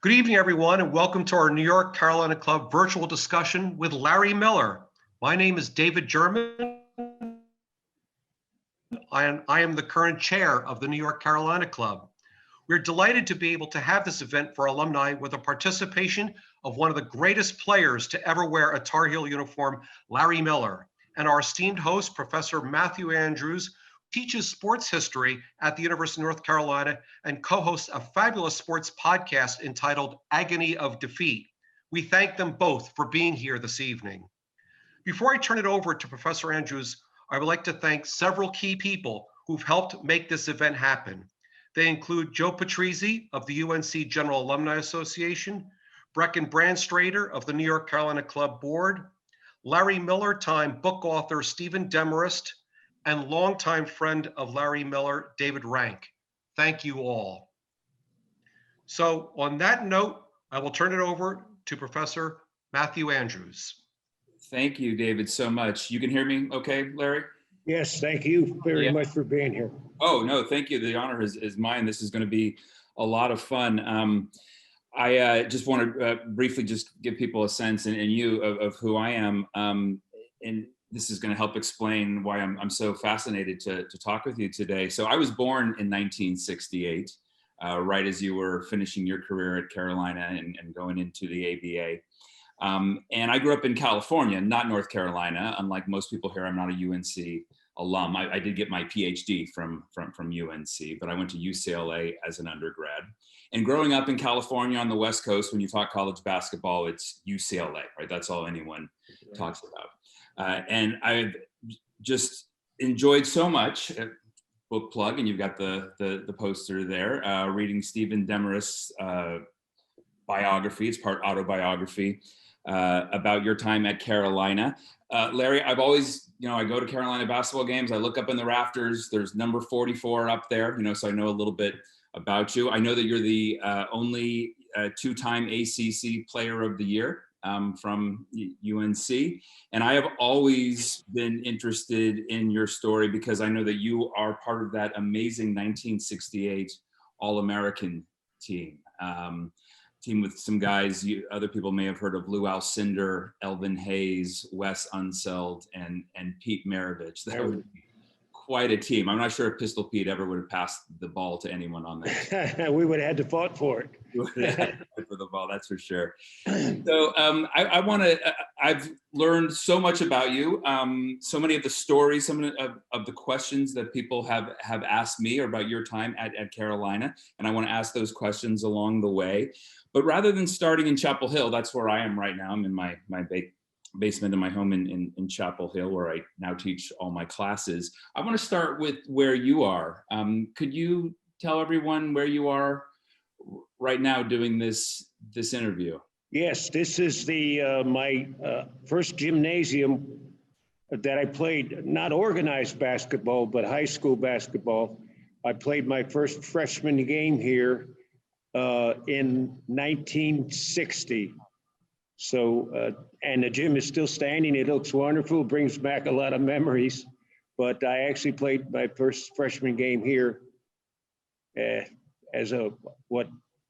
Good evening, everyone, and welcome to our New York Carolina Club virtual discussion with Larry Miller. My name is David German. I am the current chair of the New York Carolina Club. We're delighted to be able to have this event for alumni with the participation of one of the greatest players to ever wear a Tar Heel uniform, Larry Miller, and our esteemed host, Professor Matthew Andrews, teaches sports history at the University of North Carolina and co-hosts a fabulous sports podcast entitled Agony of Defeat. We thank them both for being here this evening. Before I turn it over to Professor Andrews, I would like to thank several key people who've helped make this event happen. They include Joe Patrizzi of the UNC General Alumni Association, Brecken Brandstrader of the New York Carolina Club Board, Larry Miller time book author Stephen Demarest, and longtime friend of Larry Miller, David Rank. Thank you all. So on that note, I will turn it over to Professor Matthew Andrews. Thank you, David, so much. You can hear me okay, Larry? Yes, thank you very much for being here. Oh, no, thank you. The honor is mine. This is going to be a lot of fun. I just want to briefly just give people a sense, and you, of who I am. And this is going to help explain why I'm so fascinated to talk with you today. So I was born in 1968, right as you were finishing your career at Carolina and going into the ABA. And I grew up in California, not North Carolina. Unlike most people here, I'm not a UNC alum. I did get my PhD from UNC, but I went to UCLA as an undergrad. And growing up in California on the West Coast, when you talk college basketball, it's UCLA, right? That's all anyone talks about. And I've just enjoyed so much, book plug, and you've got the poster there, reading Stephen Demarest's biography. It's part autobiography about your time at Carolina. Larry, I've always, I go to Carolina basketball games. I look up in the rafters. There's number 44 up there, so I know a little bit about you. I know that you're the only two-time ACC Player of the Year from UNC. And I have always been interested in your story because I know that you are part of that amazing 1968 All-American team. Team with some guys other people may have heard of: Lou Alcindor, Elvin Hayes, Wes Unseld, and Pete Maravich. That would be quite a team. I'm not sure if Pistol Pete ever would have passed the ball to anyone on that. We would have had to fought for it. We would have had to fight for the ball, that's for sure. So I want to, I've learned so much about you. So many of the stories, some of the questions that people have asked me are about your time at Carolina. And I want to ask those questions along the way. But rather than starting in Chapel Hill, that's where I am right now. I'm in my basement in my home in Chapel Hill, where I now teach all my classes. I want to start with where you are. Could you tell everyone where you are right now doing this interview? Yes, this is the my first gymnasium that I played, not organized basketball, but high school basketball. I played my first freshman game here in 1960. So, and the gym is still standing. It looks wonderful, brings back a lot of memories. But I actually played my first freshman game here as a,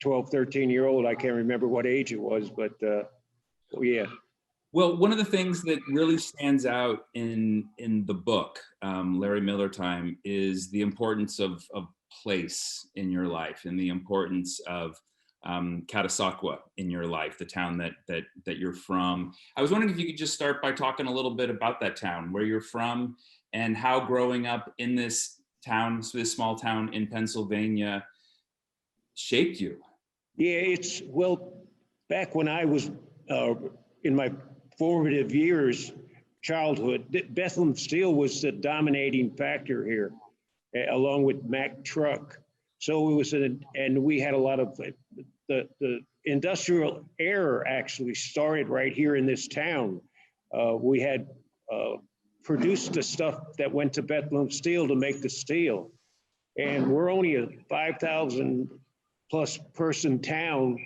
12, 13-year-old. I can't remember what age it was, but yeah. Well, one of the things that really stands out in the book, Larry Miller Time, is the importance of place in your life and the importance of Catasauqua in your life, the town that you're from. I was wondering if you could just start by talking a little bit about that town, where you're from, and how growing up in this town, this small town in Pennsylvania, shaped you. Yeah, well, back when I was in my formative years, childhood, Bethlehem Steel was the dominating factor here, along with Mack Truck. So it was, and we had a lot of the industrial era actually started right here in this town. We had produced the stuff that went to Bethlehem Steel to make the steel. And we're only a 5,000 plus person town.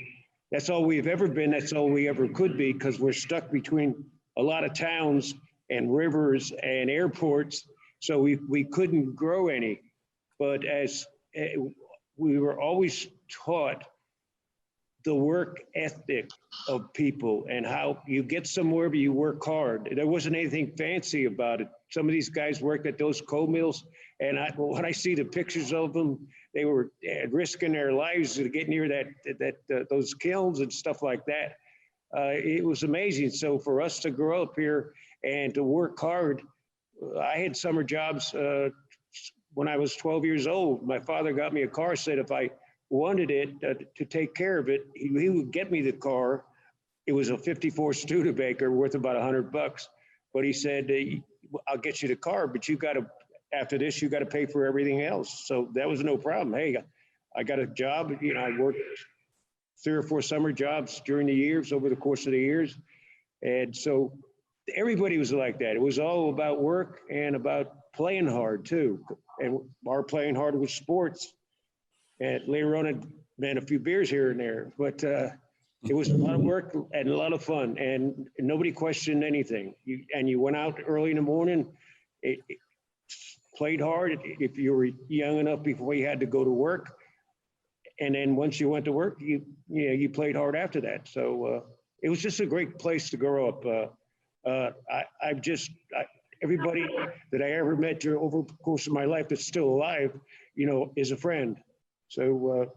That's all we've ever been. That's all we ever could be, because we're stuck between a lot of towns and rivers and airports. So we couldn't grow any. But as we were always taught the work ethic of people and how you get somewhere, but you work hard. There wasn't anything fancy about it. Some of these guys worked at those coal mills, and when I see the pictures of them, they were risking their lives to get near those kilns and stuff like that. It was amazing. So for us to grow up here and to work hard, I had summer jobs when I was 12 years old. My father got me a car, said if I wanted it to take care of it, he would get me the car. It was a 54 Studebaker worth about $100, but he said, I'll get you the car, but after this, you got to pay for everything else. So that was no problem. Hey, I got a job, I worked 3 or 4 summer jobs during the years, over the course of the years. And so everybody was like that. It was all about work and about playing hard too. And our playing hard was sports. And later on, it meant a few beers here and there, but it was a lot of work and a lot of fun, and nobody questioned anything. You went out early in the morning, played hard if you were young enough before you had to go to work. And then once you went to work, you played hard after that. So it was just a great place to grow up. Everybody that I ever met over the course of my life that's still alive, is a friend. So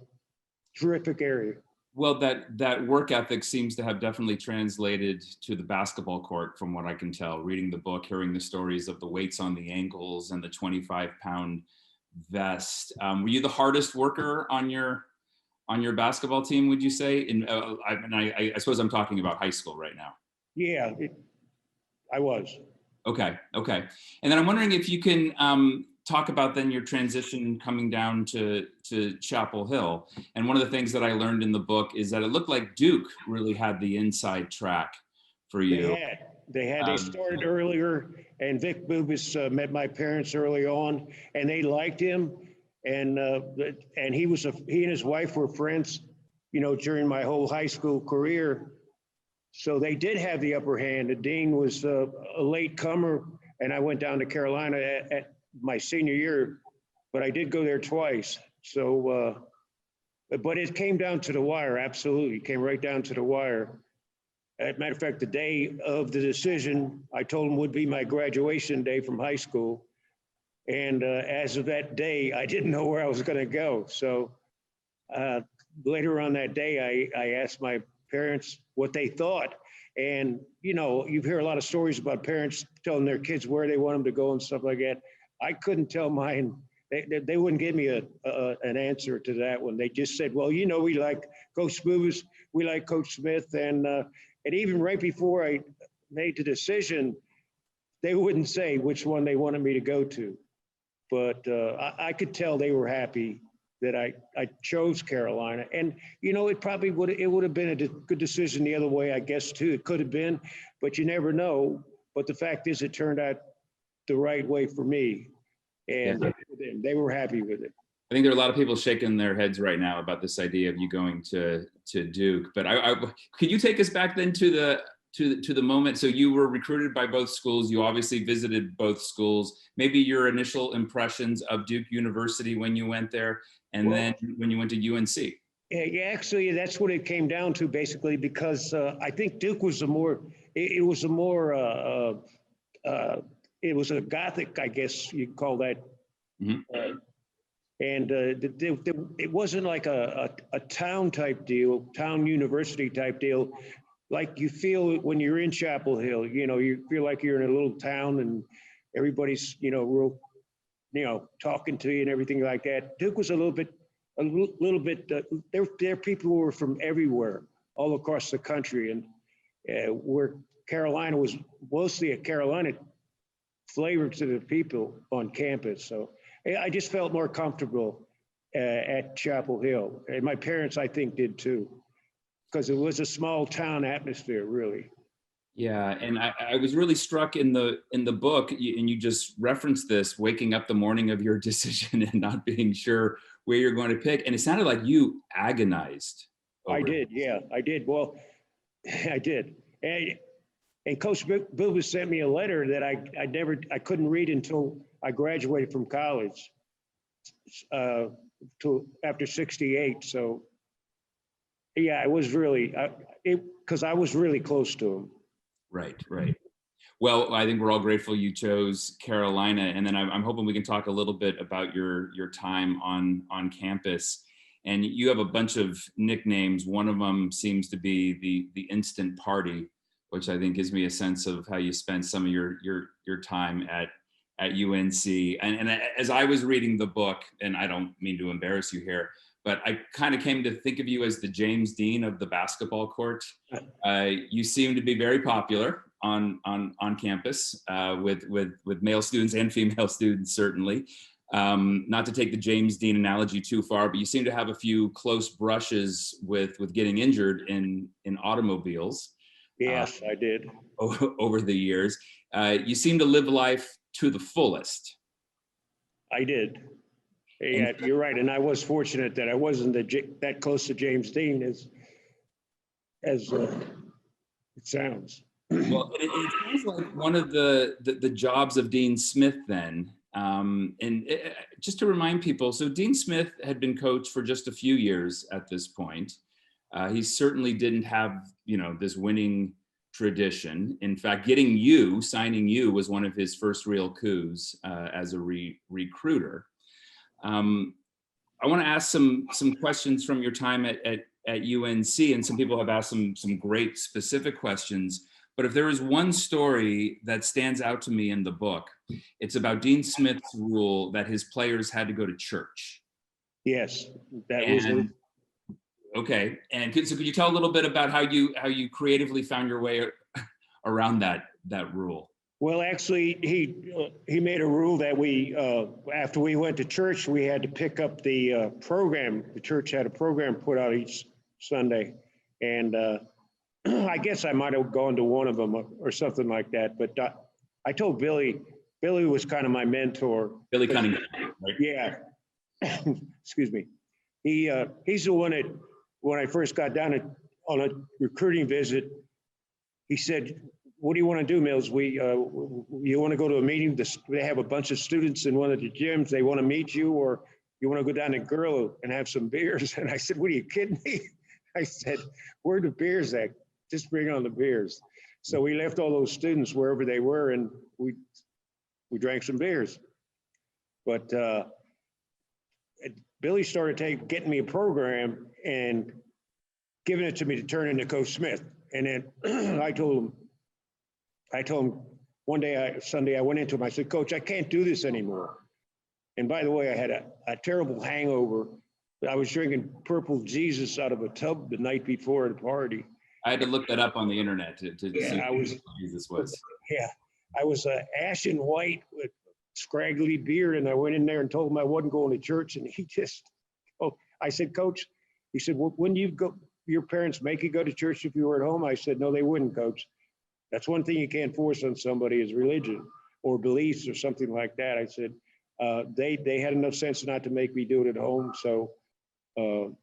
terrific area. Well, that work ethic seems to have definitely translated to the basketball court, from what I can tell, reading the book, hearing the stories of the weights on the ankles and the 25-pound vest. Were you the hardest worker on your basketball team, would you say? I suppose I'm talking about high school right now. Yeah, I was. Okay. And then I'm wondering if you can talk about then your transition coming down to Chapel Hill. And one of the things that I learned in the book is that it looked like Duke really had the inside track for you. They started earlier, and Vic Bubas met my parents early on, and they liked him. And he and his wife were friends, during my whole high school career. So they did have the upper hand. The dean was a late comer, and I went down to Carolina at my senior year, but I did go there twice. So, but it came down to the wire. Absolutely, it came right down to the wire. As a matter of fact, the day of the decision, I told him would be my graduation day from high school. And as of that day, I didn't know where I was going to go. So later on that day, I asked my parents what they thought. And, you hear a lot of stories about parents telling their kids where they want them to go and stuff like that. I couldn't tell mine. They wouldn't give me an answer to that one. They just said, well, we like Coach Bubas, we like Coach Smith. And even right before I made the decision, they wouldn't say which one they wanted me to go to. But I could tell they were happy that I chose Carolina. And, it would have been a good decision the other way, I guess, too. It could have been, but you never know. But the fact is, it turned out the right way for me. And they were happy with it. I think there are a lot of people shaking their heads right now about this idea of you going to Duke. But could you take us back then to the moment? So you were recruited by both schools. You obviously visited both schools. Maybe your initial impressions of Duke University when you went there, and then when you went to UNC. Yeah, actually, that's what it came down to, basically, because I think Duke was it was a Gothic, I guess you'd call that. Mm-hmm. It wasn't like a town type deal, town university type deal, like you feel when you're in Chapel Hill. You feel like you're in a little town and everybody's real, talking to you and everything like that. Duke was a little bit. There are people who were from everywhere, all across the country, and where Carolina was mostly a Carolina flavor to the people on campus. So I just felt more comfortable at Chapel Hill. And my parents, I think, did too, because it was a small town atmosphere, really. Yeah, and I was really struck in the book, and you just referenced this, waking up the morning of your decision and not being sure where you're going to pick. And it sounded like you agonized. I did, yeah, I did. Well, I did. And Coach Bubas sent me a letter that I couldn't read until I graduated from college after '68. So, Yeah, it was really, because I was really close to him. Right, right. Well, I think we're all grateful you chose Carolina, and then I'm hoping we can talk a little bit about your time on campus. And you have a bunch of nicknames. One of them seems to be the Instant Party, which I think gives me a sense of how you spent some of your time at UNC. And as I was reading the book, and I don't mean to embarrass you here, but I kind of came to think of you as the James Dean of the basketball court. You seem to be very popular on campus with male students and female students, certainly. Not to take the James Dean analogy too far, but you seem to have a few close brushes with getting injured in automobiles. Yes, I did. Over the years. You seem to live life to the fullest. I did. Yeah, you're right. And I was fortunate that I wasn't that close to James Dean as it sounds. Well, it sounds like one of the jobs of Dean Smith then. Just to remind people, so Dean Smith had been coach for just a few years at this point. He certainly didn't have, this winning tradition. In fact, signing you was one of his first real coups as a recruiter. I want to ask some questions from your time at UNC, and some people have asked some great specific questions. But if there is one story that stands out to me in the book, it's about Dean Smith's rule that his players had to go to church. Yes, that was it. Okay, and so could you tell a little bit about how you creatively found your way around that rule? Well, actually, he made a rule that we after we went to church, we had to pick up the program. The church had a program put out each Sunday, and I guess I might have gone to one of them or something like that. But I told Billy. Billy was kind of my mentor. Billy Cunningham, right? Yeah. Excuse me. He's the one that, when I first got down on a recruiting visit, he said, "What do you want to do, Mills? You want to go to a meeting? They have a bunch of students in one of the gyms. They want to meet you, or you want to go down to Grillo and have some beers?" And I said, "What, are you kidding me?" I said, "Where are the beers at? Just bring on the beers." So we left all those students wherever they were, and we drank some beers. But Billy started getting me a program and giving it to me to turn into Coach Smith. And then I told him one day, Sunday, I went into him, I said, "Coach, I can't do this anymore." And by the way, I had a terrible hangover. I was drinking Purple Jesus out of a tub the night before the party. I had to look that up on the internet to see what Jesus was. Yeah, I was ashen white with scraggly beard, and I went in there and told him I wasn't going to church, and he just, I said, "Coach," he said, "Well, when you go, your parents make you go to church if you were at home?" I said, "No, they wouldn't, Coach. That's one thing you can't force on somebody, is religion or beliefs or something like that." I said, they had enough sense not to make me do it at home. So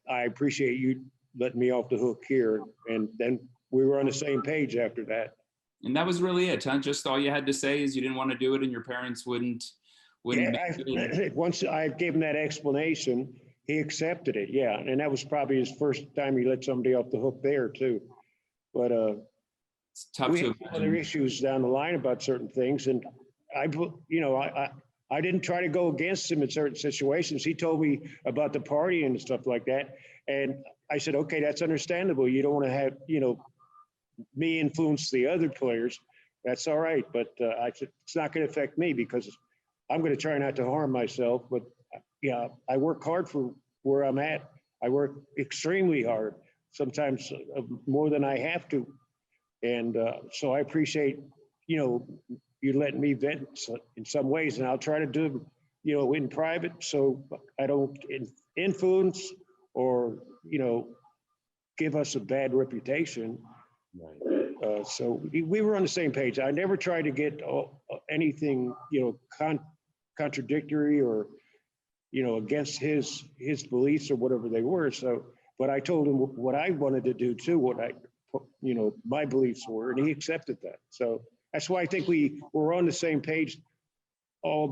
I appreciate you letting me off the hook here. And then we were on the same page after that. And that was really it, huh? Just all you had to say is you didn't want to do it, and your parents wouldn't. Yeah, once I gave him that explanation, he accepted it. Yeah, and that was probably his first time he let somebody off the hook there too. But it's tough we to had other issues down the line about certain things, and I didn't try to go against him in certain situations. He told me about the party and stuff like that, and I said, "Okay, that's understandable. You don't want to have me influence the other players. That's all right." But I said, "It's not going to affect me because I'm going to try not to harm myself." But yeah, I work hard for where I'm at. I work extremely hard, sometimes more than I have to. And so I appreciate, you letting me vent in some ways, and I'll try to do, in private, so I don't influence or, give us a bad reputation. Right. So we were on the same page. I never tried to get anything, contradictory or, against his beliefs or whatever they were. So, but I told him what I wanted to do too, what my beliefs were, and he accepted that. So that's why I think we were on the same page all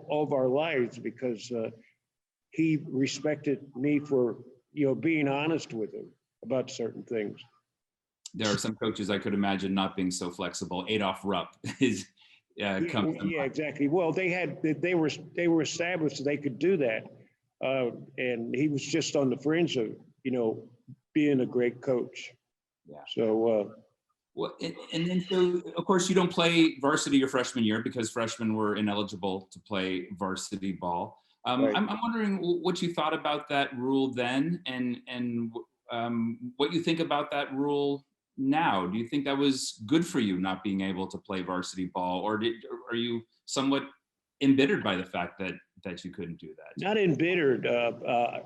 of our lives, because he respected me for, being honest with him. about certain things. There are some coaches I could imagine not being so flexible. Adolph Rupp is comes to Yeah, mind. exactly. Well, they were established so they could do that, and he was just on the fringe of being a great coach. Yeah. So Well, and then so of course you don't play varsity your freshman year because freshmen were ineligible to play varsity ball. Right. I'm wondering what you thought about that rule then, and what you think about that rule now. Do you think that was good for you not being able to play varsity ball, or are you somewhat embittered by the fact that you couldn't do that? not embittered.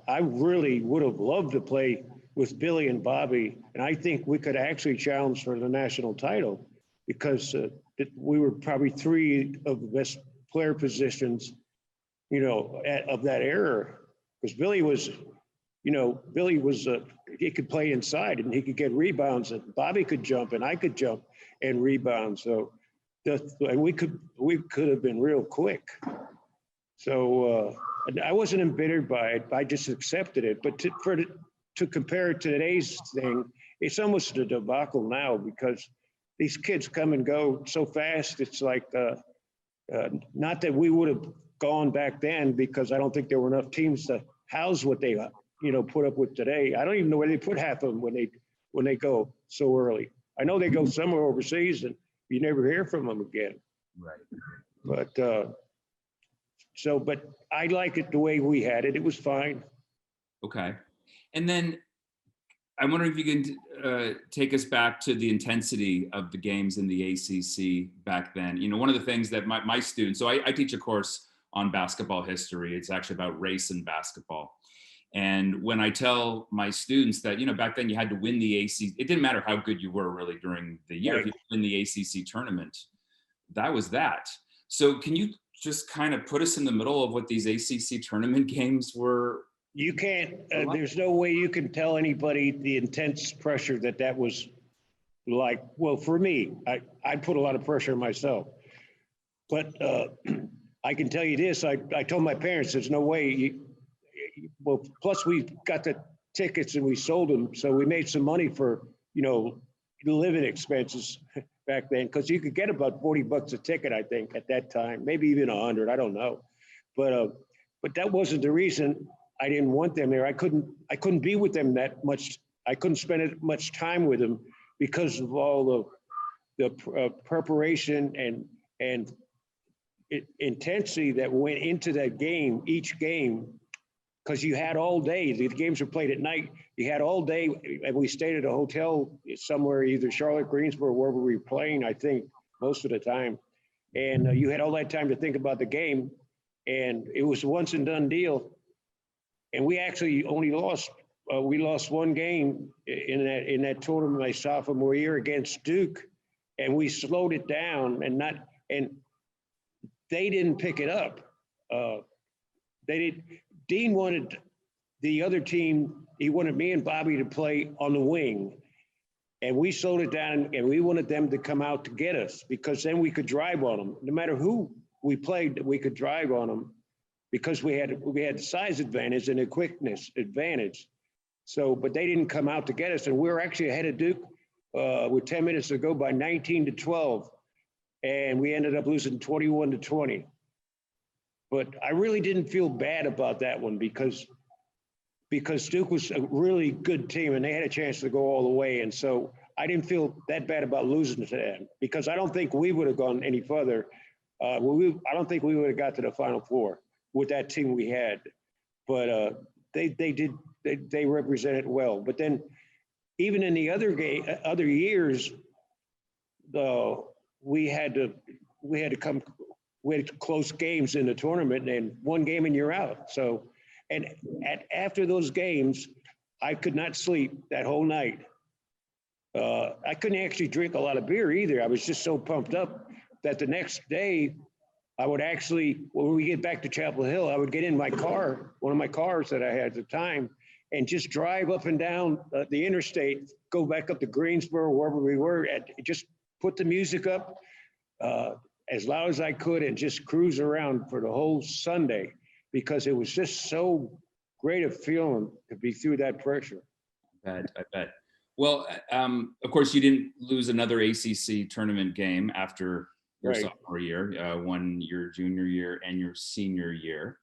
I really would have loved to play with Billy and Bobby, and I think we could actually challenge for the national title because we were probably three of the best player positions, of that era. Because Billy was, he could play inside and he could get rebounds, and Bobby could jump and I could jump and rebound. So, and we could have been real quick. So I wasn't embittered by it. I just accepted it. But to compare it to today's thing, it's almost a debacle now because these kids come and go so fast. It's like, not that we would have gone back then, because I don't think there were enough teams to house what they, put up with today. I don't even know where they put half of them when they go so early. I know they go somewhere overseas and you never hear from them again. Right. But but I like it the way we had it. It was fine. Okay. And then I'm wondering if you can take us back to the intensity of the games in the ACC back then. One of the things that my students, so I teach a course on basketball history. It's actually about race in basketball. And when I tell my students that, back then you had to win the ACC, it didn't matter how good you were really during the year. If you win the ACC tournament, that was that. So can you just kind of put us in the middle of what these ACC tournament games were? You can't, there's no way you can tell anybody the intense pressure that was like. Well, for me, I put a lot of pressure on myself. But I can tell you this, I told my parents there's no way. Well, plus we got the tickets and we sold them. So we made some money for, the living expenses back then, because you could get about $40 a ticket, I think, at that time, maybe even 100, I don't know. But that wasn't the reason I didn't want them there. I couldn't be with them that much. I couldn't spend much time with them because of all the preparation and intensity that went into that game, each game, because you had all day. The games were played at night. You had all day, and we stayed at a hotel somewhere, either Charlotte, Greensboro, wherever we were playing, I think, most of the time. And you had all that time to think about the game, and it was a once and done deal. And we actually only lost. We lost one game in that tournament my sophomore year against Duke, and we slowed it down and they didn't pick it up. Dean wanted the other team. He wanted me and Bobby to play on the wing, and we slowed it down. And we wanted them to come out to get us because then we could drive on them. No matter who we played, we could drive on them. Because we had the size advantage and the quickness advantage. So, but they didn't come out to get us. And we were actually ahead of Duke with 10 minutes to go by 19-12. And we ended up losing 21-20. But I really didn't feel bad about that one because Duke was a really good team and they had a chance to go all the way. And so I didn't feel that bad about losing to them because I don't think we would have gone any further. I don't think we would have got to the Final Four with that team we had, but they represented well. But then, even in the other years, we had close games in the tournament, and one game and you're out. So, and after those games, I could not sleep that whole night. I couldn't actually drink a lot of beer either. I was just so pumped up that the next day, I would actually, when we get back to Chapel Hill, I would get in my car, one of my cars that I had at the time, and just drive up and down the interstate, go back up to Greensboro, wherever we were, and just put the music up as loud as I could and just cruise around for the whole Sunday because it was just so great a feeling to be through that pressure. I bet. Well, of course, you didn't lose another ACC tournament game after your Right. sophomore year, won your junior year and your senior year.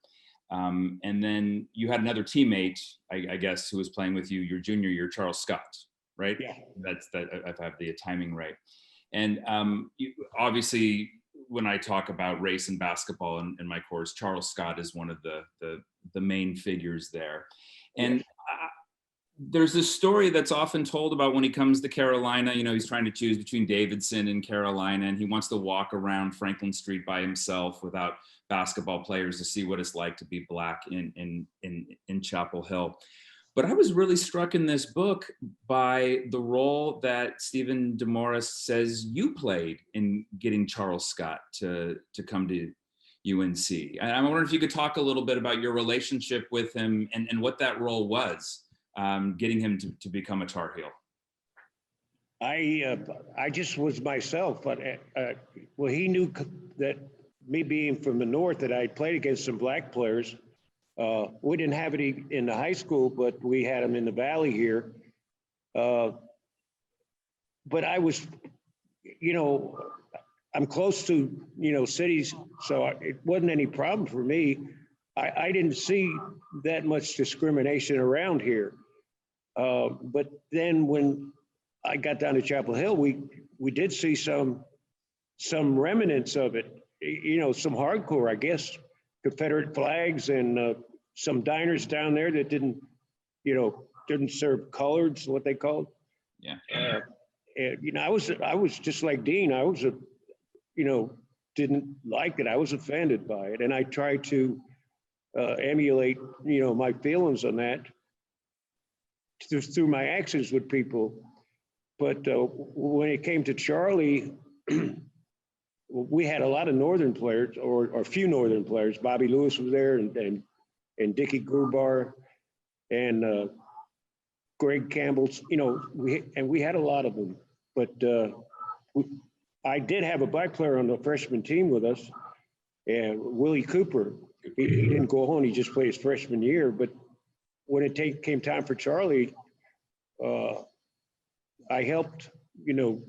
And then you had another teammate, I guess, who was playing with you your junior year, Charles Scott, right? Yeah. That's that. If I have the timing right. And obviously, when I talk about race and basketball in my course, Charles Scott is one of the main figures there. And Yes. there's this story that's often told about when he comes to Carolina. You know, he's trying to choose between Davidson and Carolina, and he wants to walk around Franklin Street by himself without basketball players to see what it's like to be Black in Chapel Hill. But I was really struck in this book by the role that Stephen DeMorris says you played in getting Charles Scott to come to UNC. And I wonder if you could talk a little bit about your relationship with him and what that role was, getting him to become a Tar Heel. I just was myself, but well, he knew that me being from the North, that I played against some Black players. We didn't have any in the high school, but we had them in the Valley here. But I was, you know, I'm close to, you know, cities, so it wasn't any problem for me. I didn't see that much discrimination around here. But then when I got down to Chapel Hill, we did see some remnants of it, you know, some hardcore, I guess, Confederate flags and some diners down there that didn't serve coloreds, what they called. Yeah. And, you know, I was just like Dean. I was didn't like it. I was offended by it, and I tried to emulate, you know, my feelings on that through my actions with people. But when it came to Charlie, we had a lot of Northern players, or a few Northern players. Bobby Lewis was there, and Dickie Grubar, and Greg Campbell's. You know, we had a lot of them. But I did have a Black player on the freshman team with us, and Willie Cooper. He didn't go on; he just played his freshman year. But when it came time for Charlie, I helped, you know,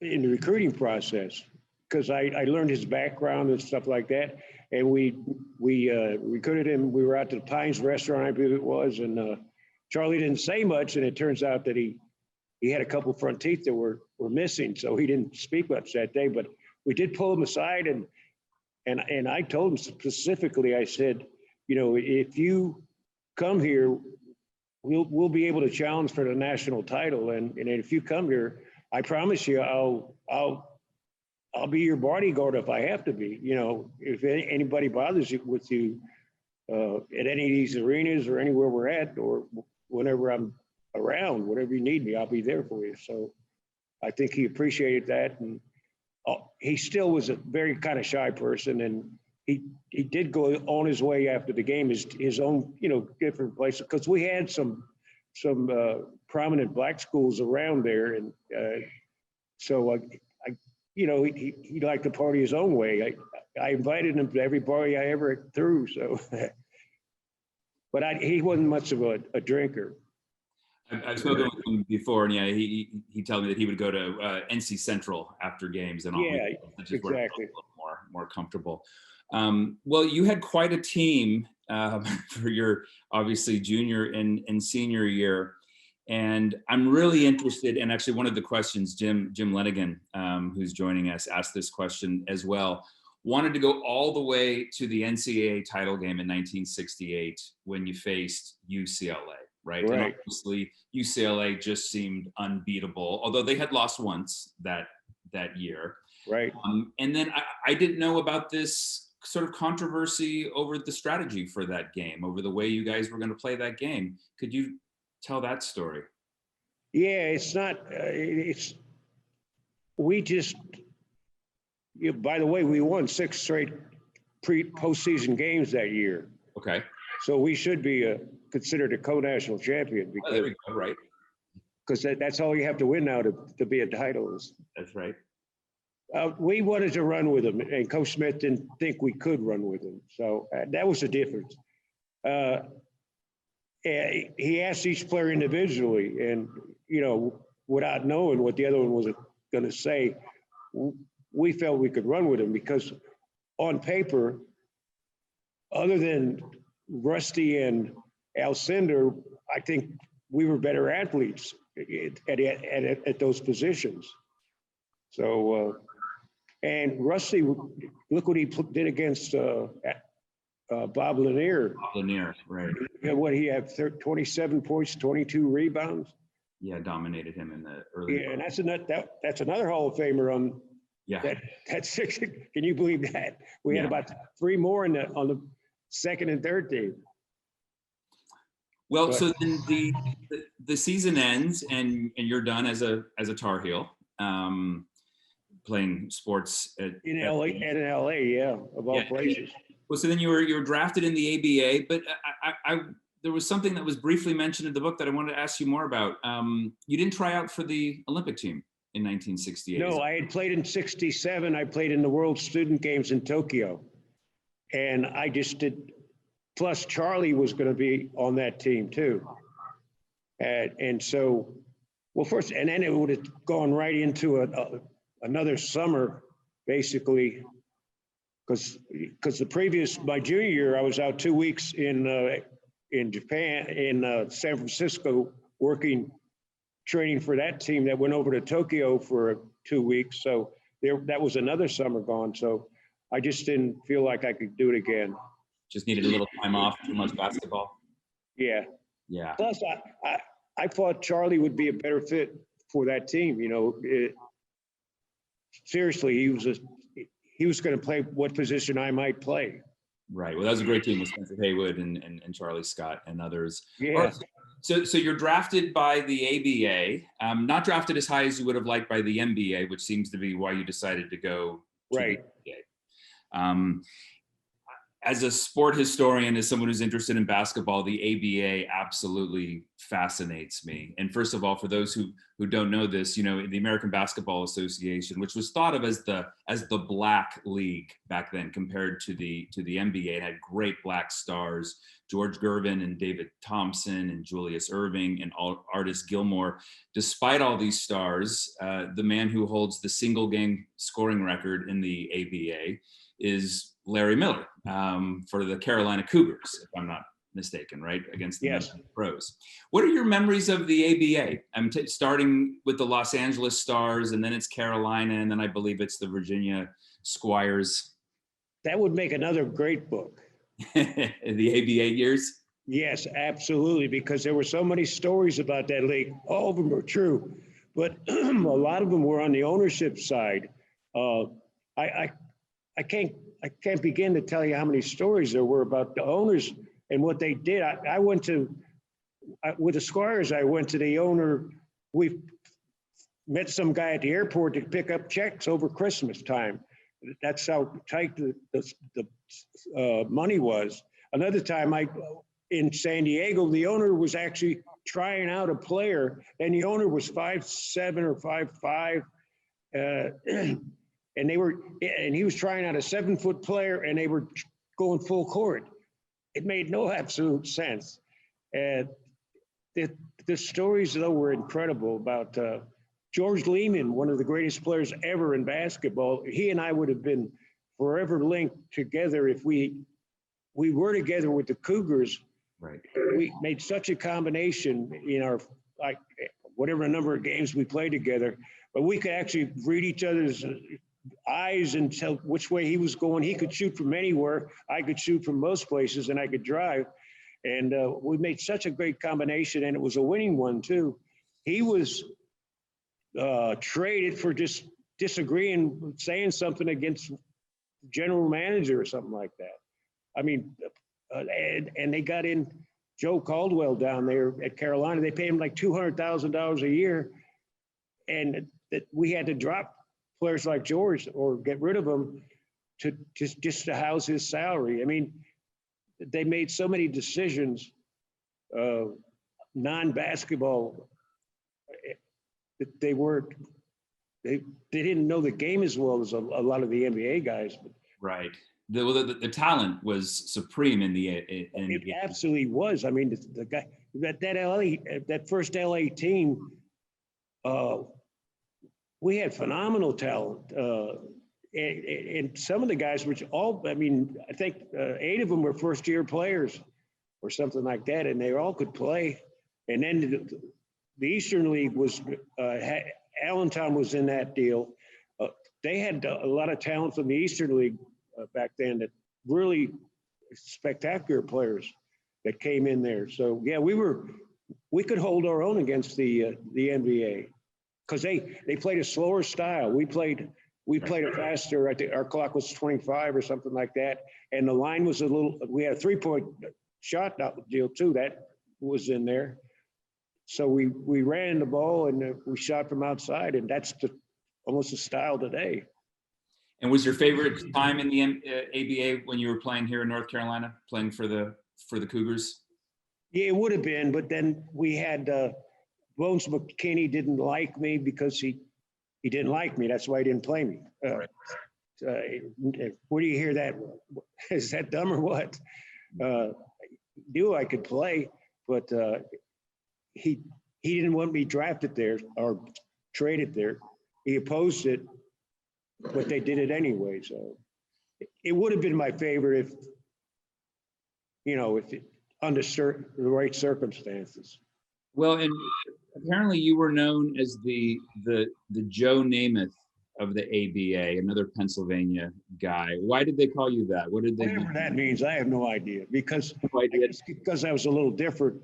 in the recruiting process, because I learned his background and stuff like that. And we recruited him. We were out to the Pines restaurant, I believe it was, and Charlie didn't say much, and it turns out that he had a couple front teeth that were missing, so he didn't speak much that day. But we did pull him aside, and I told him specifically, I said, you know, if you come here, we'll be able to challenge for the national title, and if you come here, I promise you, I'll be your bodyguard if I have to be. You know, if anybody bothers you with you at any of these arenas or anywhere we're at, or whenever I'm around, whatever you need me, I'll be there for you. So I think he appreciated that, and he still was a very kind of shy person, and he did go on his way after the game, his own, you know, different places, because we had some prominent Black schools around there, and so you know, he liked to party his own way. I invited him to every party I ever threw. So, but he wasn't much of a drinker. I've spoken with him before, and yeah, he told me that he would go to NC Central after games and all. Yeah, just exactly. A little more comfortable. Well, you had quite a team for your obviously junior and senior year. And I'm really interested, and actually one of the questions, Jim Lenigan, who's joining us, asked this question as well. Wanted to go all the way to the NCAA title game in 1968 when you faced UCLA, right? And obviously UCLA just seemed unbeatable, although they had lost once that year. Right. And then I didn't know about this sort of controversy over the strategy for that game, over the way you guys were going to play that game. Could you tell that story? Yeah, it's not, we just, you know, by the way, we won 6 straight postseason games that year. Okay. So we should be considered a co-national champion, because, there we go, right? Because that's all you have to win now to be a title. That's right. We wanted to run with him, and Coach Smith didn't think we could run with him. So that was the difference. he asked each player individually, and without knowing what the other one was going to say, we felt we could run with him because on paper, other than Rusty and Alcindor, I think we were better athletes at those positions. So, and Rusty, look what he did against Bob Lanier. Lanier, right. What he had 27 points, 22 rebounds. Yeah, dominated him in the early. Yeah, and that's another Hall of Famer on. Yeah. That's 6. Can you believe that? We had about 3 more on the second and third team. Well, so then the season ends and you're done as a Tar Heel, playing sports in LA, yeah, of all places. Well, so then you were drafted in the ABA, but I there was something that was briefly mentioned in the book that I wanted to ask you more about. You didn't try out for the Olympic team in 1968. No, I had played in 67. I played in the World Student Games in Tokyo. And I just did, plus Charlie was going to be on that team too. And so, well, first, and then it would have gone right into another summer, basically, because my junior year, I was out 2 weeks in Japan, in San Francisco, training for that team that went over to Tokyo for 2 weeks. So that was another summer gone. So I just didn't feel like I could do it again. Just needed a little time off, too much basketball. Yeah. Yeah. Plus, I thought Charlie would be a better fit for that team. Seriously, he was going to play what position I might play. Right. Well, that was a great team with Spencer Haywood and Charlie Scott and others. Yeah. Right. So you're drafted by the ABA, not drafted as high as you would have liked by the NBA, which seems to be why you decided to go to right. the ABA. As a sport historian, as someone who's interested in basketball, the ABA absolutely fascinates me. And first of all, for those who don't know this, the American Basketball Association, which was thought of as the black league back then compared to the NBA, it had great black stars, George Gervin and David Thompson and Julius Erving and Artis Gilmore. Despite all these stars, the man who holds the single game scoring record in the ABA is Larry Miller for the Carolina Cougars, if I'm not mistaken, right? Against the pros. What are your memories of the ABA? I'm starting with the Los Angeles Stars, and then it's Carolina, and then I believe it's the Virginia Squires. That would make another great book. The ABA years? Yes, absolutely, because there were so many stories about that league. All of them were true, but a lot of them were on the ownership side. I can't begin to tell you how many stories there were about the owners and what they did. I went to, with the Squires, I went to the owner. We met some guy at the airport to pick up checks over Christmas time. That's how tight the money was. Another time in San Diego, the owner was actually trying out a player, and the owner was 5'7" or 5'5". And he was trying out a 7-foot player, and they were going full court. It made no absolute sense. And the stories, though, were incredible about George Lehman, one of the greatest players ever in basketball. He and I would have been forever linked together if we were together with the Cougars. Right. We made such a combination in our, whatever number of games we played together, but we could actually read each other's eyes and tell which way he was going. He could shoot from anywhere. I could shoot from most places, and I could drive. And we made such a great combination, and it was a winning one too. He was traded for just disagreeing, saying something against the general manager or something like that. I mean, and they got in Joe Caldwell down there at Carolina. They paid him like $200,000 a year, and that we had to drop players like George or get rid of him to just to house his salary. I mean, they made so many decisions, non-basketball, that they didn't know the game as well as a lot of the NBA guys. Right. the talent was supreme in the It absolutely was. I mean, the guy that first LA team, we had phenomenal talent. And some of the guys, which I think 8 of them were first-year players or something like that, and they all could play. And then the Eastern League was, Allentown was in that deal. They had a lot of talent from the Eastern League back then, that really spectacular players that came in there. So yeah, we could hold our own against the NBA, because they played a slower style. We played it faster. I think our clock was 25 or something like that, and the line was we had a 3-point shot deal too that was in there. So we ran the ball and we shot from outside, and that's almost the style today. And was your favorite time in the ABA when you were playing here in North Carolina, playing for the Cougars? Yeah, it would have been, but then we had Bones McKinney didn't like me because he didn't like me. That's why he didn't play me. Right. Where do you hear that? Is that dumb or what? Knew I could play, but he didn't want me drafted there or traded there. He opposed it, but they did it anyway. So it would have been my favorite if under the right circumstances. Well, and apparently you were known as the Joe Namath of the ABA, another Pennsylvania guy. Why did they call you that? What did they? Whatever that means, I have no idea. Because I was a little different.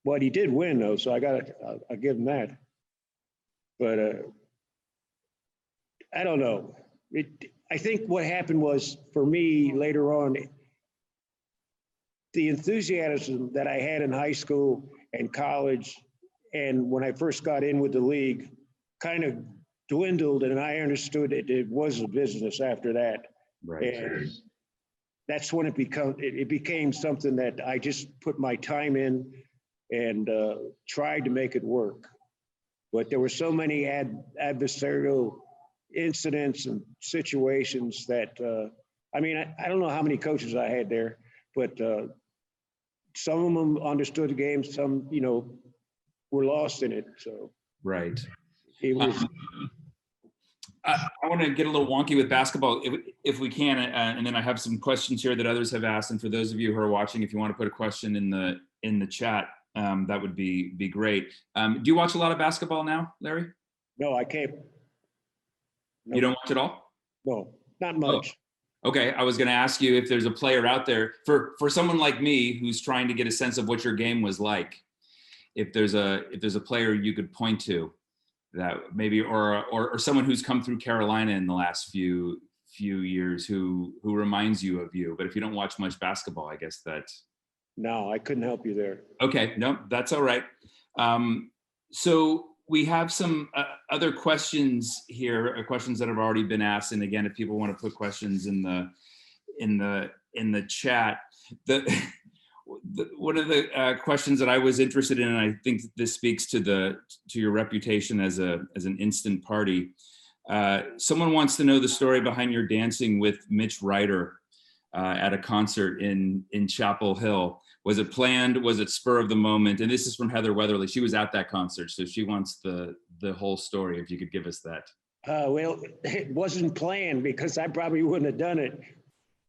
But he did win though, so I'll give him that. But I don't know. I think what happened was, for me later on, the enthusiasm that I had in high school and college, and when I first got in with the league, kind of dwindled, and I understood it was a business after that. Right. And that's when it became something that I just put my time in and tried to make it work. But there were so many adversarial incidents and situations that, I don't know how many coaches I had there, but some of them understood the game, some, were lost in it. So right. It was. I want to get a little wonky with basketball, if we can, and then I have some questions here that others have asked. And for those of you who are watching, if you want to put a question in the chat, that would be great. Do you watch a lot of basketball now, Larry? No, I can't. No. You don't watch at all? No, not much. Oh. Okay, I was going to ask you if there's a player out there for someone like me who's trying to get a sense of what your game was like. If there's a player you could point to that maybe, or someone who's come through Carolina in the last few years who reminds you of you. But if you don't watch much basketball, I guess that. No, I couldn't help you there. Okay, no, that's all right. So we have some other questions here, questions that have already been asked. And again, if people want to put questions in the chat, one of the questions that I was interested in, and I think this speaks to your reputation as an instant party. Someone wants to know the story behind your dancing with Mitch Ryder at a concert in Chapel Hill. Was it planned? Was it spur of the moment? And this is from Heather Weatherly. She was at that concert, so she wants the whole story. If you could give us that. Well, it wasn't planned because I probably wouldn't have done it.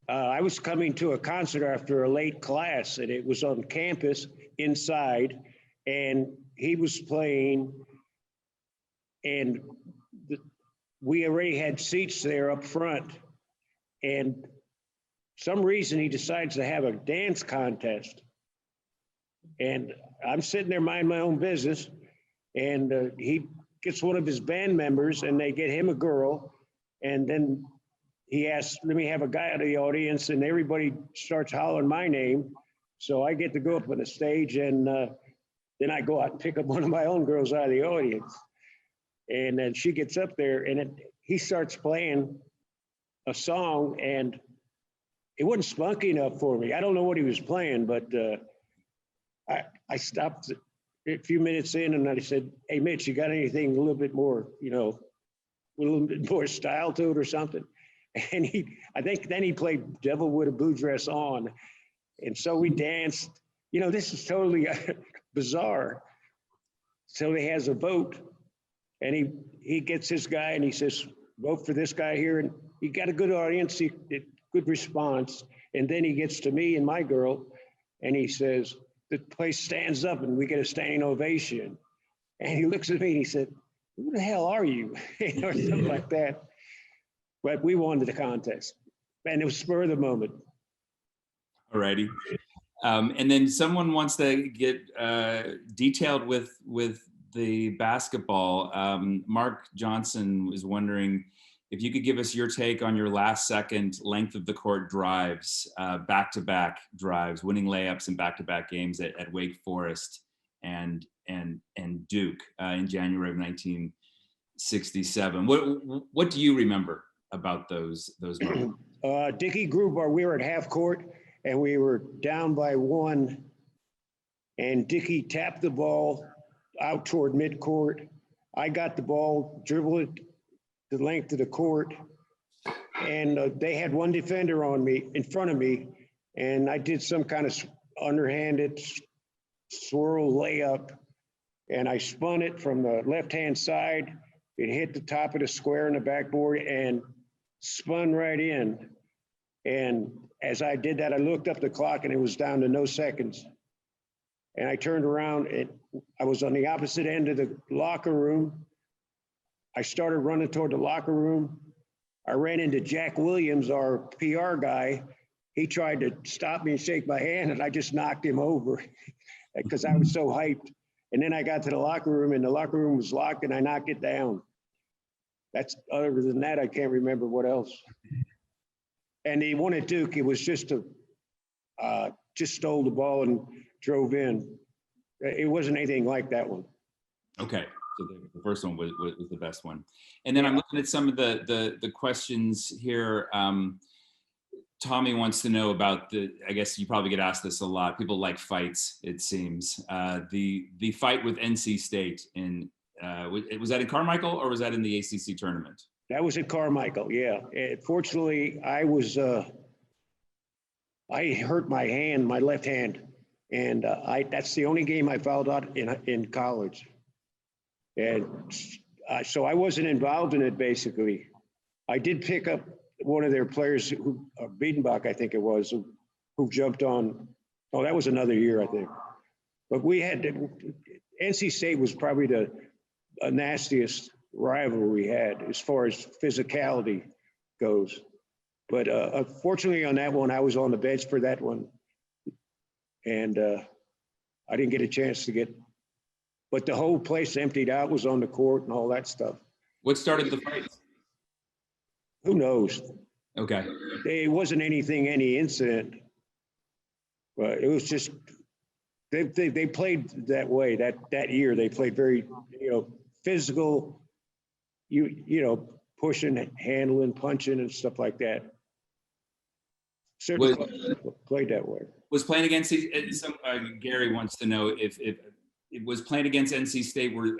I was coming to a concert after a late class, and it was on campus inside, and he was playing, and we already had seats there up front, and some reason he decides to have a dance contest. And I'm sitting there minding my own business, and he gets one of his band members, and they get him a girl, and then he asks, let me have a guy out of the audience, and everybody starts hollering my name. So I get to go up on the stage, and then I go out and pick up one of my own girls out of the audience. And then she gets up there, and he starts playing a song, and it wasn't spunky enough for me. I don't know what he was playing, but I stopped a few minutes in, and I said, hey, Mitch, you got anything a little bit more, a little bit more style to it or something? And I think then he played Devil with a Blue Dress On. And so we danced. You know, this is totally bizarre. So he has a vote, and he gets his guy, and he says, vote for this guy here. And he got a good audience, good response. And then he gets to me and my girl, and he says, the place stands up, and we get a standing ovation. And he looks at me and he said, who the hell are you? You know, something like that. But we won the contest, and it was spur of the moment. All righty. And then someone wants to get detailed with the basketball. Mark Johnson was wondering if you could give us your take on your last second length of the court drives, back-to-back drives, winning layups in back-to-back games at Wake Forest and Duke in January of 1967. What do you remember about those moments? Dickie Grubar, we were at half court, and we were down by 1, and Dickie tapped the ball out toward midcourt. I got the ball, dribbled it the length of the court, and they had one defender on me, in front of me, and I did some kind of underhanded swirl layup, and I spun it from the left-hand side. It hit the top of the square in the backboard and spun right in. And as I did that, I looked up the clock, and it was down to no seconds. And I turned around, and I was on the opposite end of the locker room. I started running toward the locker room. I ran into Jack Williams, our PR guy. He tried to stop me and shake my hand, and I just knocked him over because I was so hyped. And then I got to the locker room, and the locker room was locked, and I knocked it down. That's, other than that, I can't remember what else. And the one at Duke, it was just stole the ball and drove in. It wasn't anything like that one. Okay, so the first one was the best one. And then I'm looking at some of the questions here. Tommy wants to know about I guess you probably get asked this a lot. People like fights, it seems. The fight with NC State was that in Carmichael, or was that in the ACC tournament? That was at Carmichael, yeah. Fortunately, I hurt my hand, my left hand, and that's the only game I fouled out in college. And so I wasn't involved in it, basically. I did pick up one of their players, Biedenbach, I think it was, who jumped on. Oh, that was another year, I think. But NC State was probably the nastiest rival we had as far as physicality goes. But unfortunately on that one, I was on the bench for that one. And I didn't get a chance to but the whole place emptied out, was on the court and all that stuff. What started the fight? Who knows? Okay. It wasn't any incident, but it was just, they played that way that year. They played very, physical, pushing, handling, punching, and stuff like that. Certainly played that way. Was playing against Gary wants to know if it was playing against NC State, where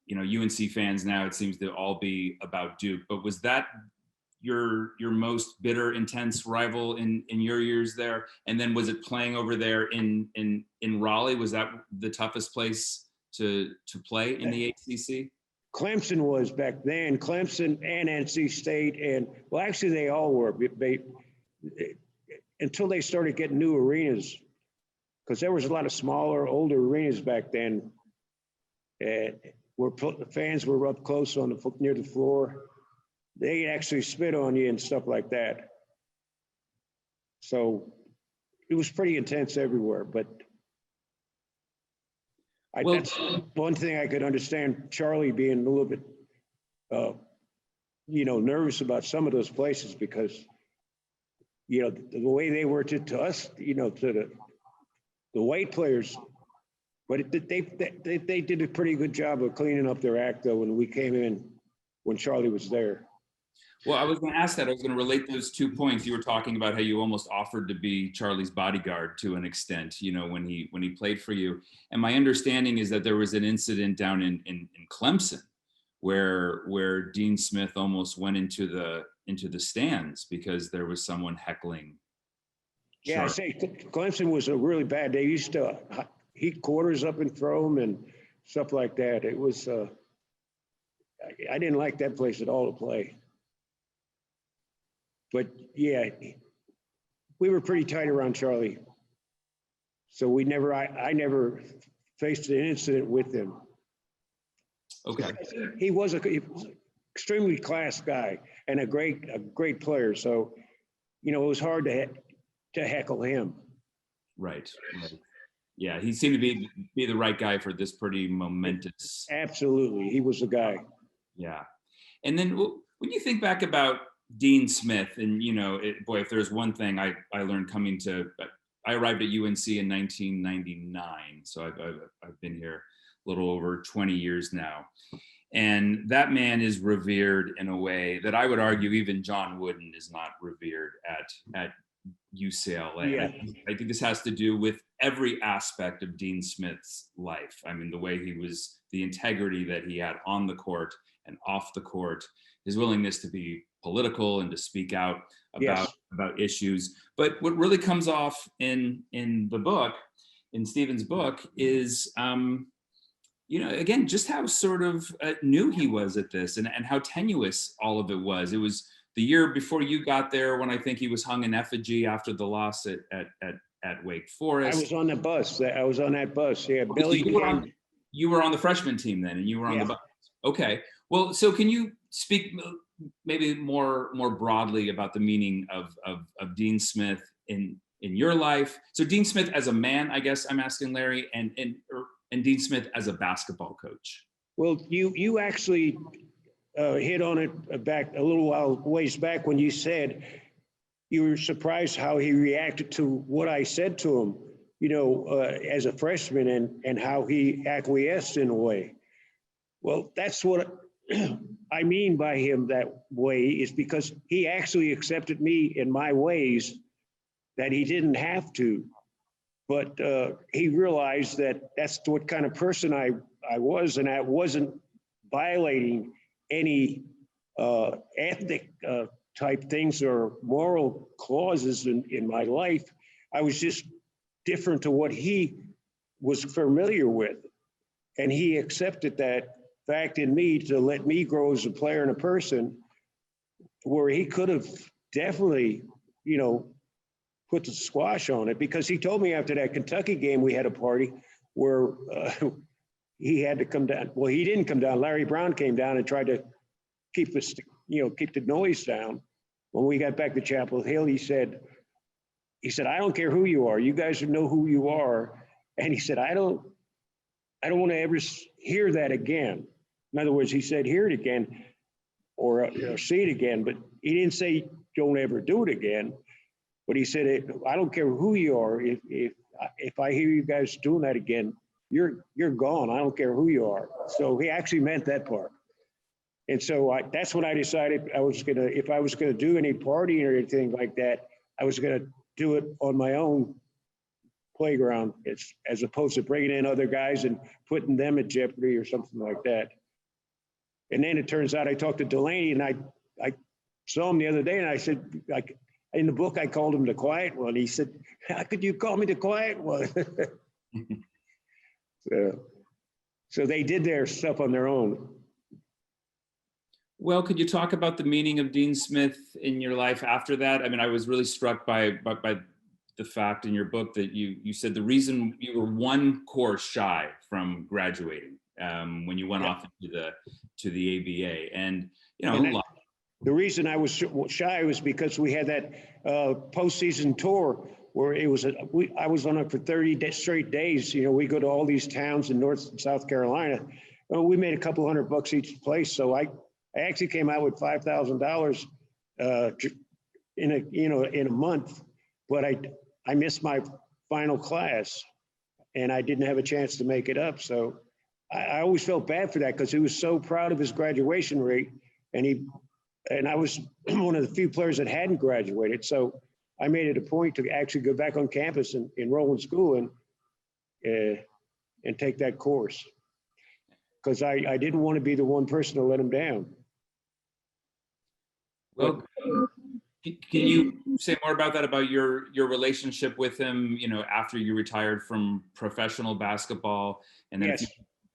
UNC fans now, it seems to all be about Duke, but was that your most bitter, intense rival in your years there? And then was it playing over there in Raleigh? Was that the toughest place to play in the ACC? Clemson was back then. Clemson and NC State, and well, actually they all were. Until they started getting new arenas, because there was a lot of smaller, older arenas back then, where fans were up close near the floor. They actually spit on you and stuff like that. So it was pretty intense everywhere. But that's one thing I could understand Charlie being a little bit, nervous about some of those places, because, the way they were to us, to the white players. But they did a pretty good job of cleaning up their act, though, when we came in, when Charlie was there. Well, I was going to ask that. I was going to relate those 2 points. You were talking about how you almost offered to be Charlie's bodyguard to an extent, when he played for you. And my understanding is that there was an incident down in Clemson where Dean Smith almost went into into the stands because there was someone heckling. Yeah, I say Clemson was a really bad. They used to heat quarters up and throw them and stuff like that. It was, I didn't like that place at all to play. But yeah, we were pretty tight around Charlie. So we never, I never faced an incident with him. Okay. He was an extremely class guy and a great player. So, you know, it was hard to heckle him. Right. Yeah, he seemed to be the right guy for this pretty momentous. Absolutely, he was the guy. Yeah, and then when you think back about Dean Smith, and you know, boy, if there's one thing I learned coming to, I arrived at UNC in 1999, so I've been here a little over 20 years now, and that man is revered in a way that I would argue even John Wooden is not revered at UCLA. Yeah. I think this has to do with every aspect of Dean Smith's life. I mean, the way he was, the integrity that he had on the court and off the court, his willingness to be political and to speak out about issues. But what really comes off in the book, in Stephen's book, is you know, again, just how sort of new he was at this, and how tenuous all of it was. It was the year before you got there when I think he was hung in effigy after the loss at Wake Forest. I was on the bus. I was on that bus. Yeah, Billy. You were on the freshman team then, and you were on the bus. Okay. Well, so can you speak maybe more broadly about the meaning of Dean Smith in your life? So Dean Smith as a man, I guess I'm asking Larry, and Dean Smith as a basketball coach. Well, you actually hit on it back a little ways back when you said you were surprised how he reacted to what I said to him, you know, as a freshman, and how he acquiesced in a way. Well, that's what I mean by him that way, is because he actually accepted me in my ways that he didn't have to. But he realized that that's what kind of person I was, and I wasn't violating any ethnic type things or moral clauses in my life. I was just different to what he was familiar with. And he accepted that fact in me to let me grow as a player and a person, where he could have definitely, you know, put the squash on it, because he told me after that Kentucky game, we had a party where he had to come down. Well, he didn't come down. Larry Brown came down and tried to keep us, you know, keep the noise down. When we got back to Chapel Hill, he said, I don't care who you are. You guys know who you are. And he said, I don't want to ever hear that again. In other words, he said, hear it again or see it again. But he didn't say, don't ever do it again. But he said, I don't care who you are. If I hear you guys doing that again, you're gone. I don't care who you are. So he actually meant that part. And so that's when I decided if I was gonna do any partying or anything like that, I was gonna do it on my own playground, as opposed to bringing in other guys and putting them at jeopardy or something like that. And then it turns out I talked to Delaney, and I saw him the other day, and I said, like, in the book, I called him the quiet one. He said, how could you call me the quiet one? So they did their stuff on their own. Well, could you talk about the meaning of Dean Smith in your life after that? I mean, I was really struck by the fact in your book that you said the reason you were one course shy from graduating when you went off to the ABA, and you know. The reason I was shy was because we had that postseason tour where I was on it for 30 straight days. You know, we go to all these towns in North and South Carolina. Well, we made a couple $100 each place. So I actually came out with $5,000 in a month, but I missed my final class and I didn't have a chance to make it up. So I always felt bad for that, because he was so proud of his graduation rate, and I was one of the few players that hadn't graduated. So I made it a point to actually go back on campus and enroll in school and take that course, because I didn't want to be the one person to let him down. Well, can you say more about that, about your relationship with him, after you retired from professional basketball? And then Yes. a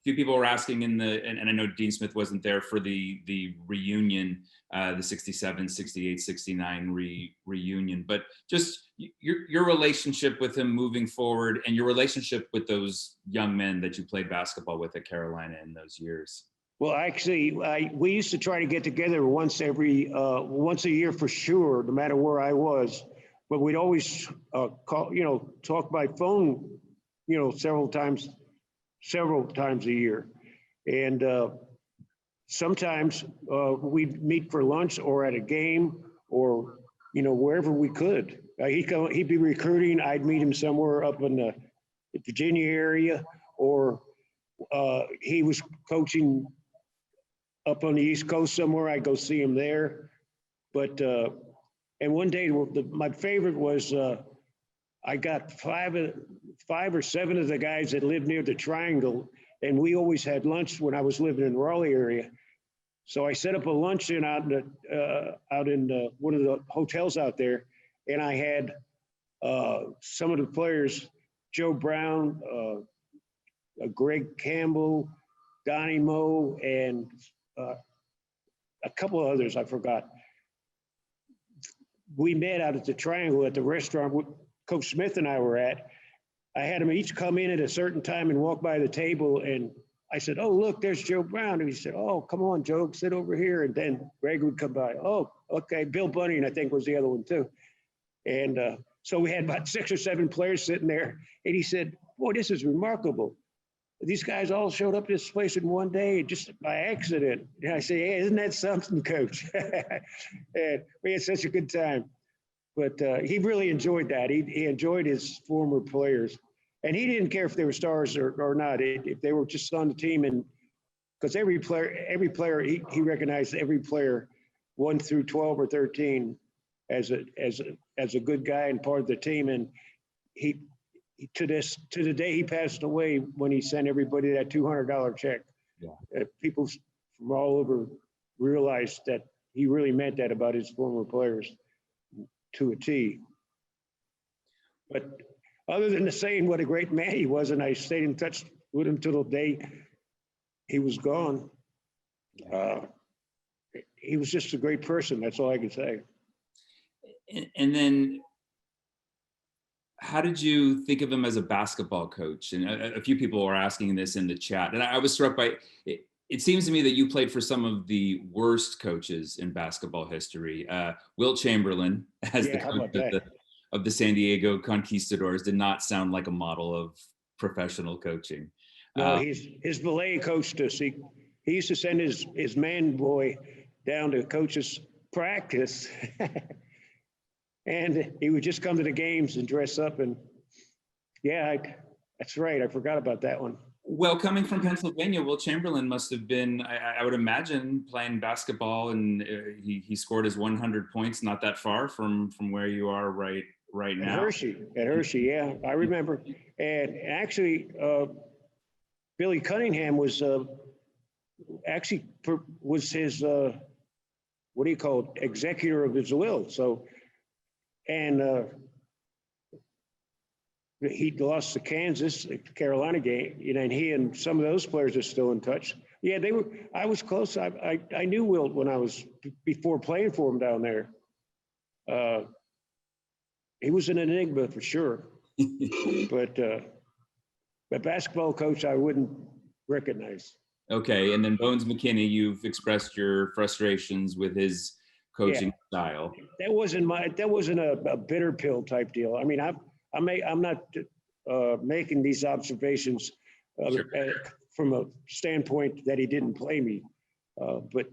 few people were asking and I know Dean Smith wasn't there for the reunion, the 67, 68, 69 reunion, but just your relationship with him moving forward and your relationship with those young men that you played basketball with at Carolina in those years. Well, actually, we used to try to get together once a year for sure, no matter where I was. But we'd always call, talk by phone, several times a year. And sometimes we'd meet for lunch or at a game or, wherever we could. He'd be recruiting. I'd meet him somewhere up in the Virginia area, or he was coaching up on the East Coast somewhere. I'd go see him there. But, and one day, my favorite was I got five or seven of the guys that lived near the Triangle, and we always had lunch when I was living in the Raleigh area. So I set up a luncheon out in one of the hotels out there, and I had some of the players, Joe Brown, Greg Campbell, Donnie Moe, and a couple of others I forgot. We met out at the Triangle at the restaurant Coach Smith and I were at. I had them each come in at a certain time and walk by the table, and I said, "Oh, look, there's Joe Brown." And he said, "Oh, come on, Joe, sit over here." And then Greg would come by. "Oh, okay." Bill Bunning, I think, was the other one too. And so we had about 6 or 7 players sitting there, and he said, "Boy, this is remarkable. These guys all showed up to this place in one day just by accident." And I say, "Hey, isn't that something, Coach?" And we had such a good time. But he really enjoyed that. He enjoyed his former players. And he didn't care if they were stars or not, if they were just on the team. And because every player, he recognized every player 1 through 12 or 13 as a good guy and part of the team. And he to the day he passed away, when he sent everybody that $200 check, people from all over realized that he really meant that about his former players to a T. But other than saying what a great man he was, and I stayed in touch with him till the day he was gone, he was just a great person. That's all I can say. And then, how did you think of him as a basketball coach? And a few people were asking this in the chat, and I was struck by it. It seems to me that you played for some of the worst coaches in basketball history. Wilt Chamberlain, as the coach of the San Diego Conquistadors, did not sound like a model of professional coaching. No, his ballet coached us. He used to send his man boy down to coach us practice. And he would just come to the games and dress up. And that's right. I forgot about that one. Well, coming from Pennsylvania, Wilt Chamberlain must have been, I would imagine, playing basketball, and he scored his 100 points not that far from where you are right now. At Hershey, yeah, I remember. And actually, Billy Cunningham was his executor of his will. So, and he lost to Kansas, the Carolina game, and he and some of those players are still in touch. Yeah, they were. I was close. I knew Wilt when I was before playing for him down there. He was an enigma for sure, but basketball coach I wouldn't recognize. Okay, and then Bones McKinney, you've expressed your frustrations with his coaching style. That wasn't a bitter pill type deal. I mean, I'm not making these observations from a standpoint that he didn't play me, but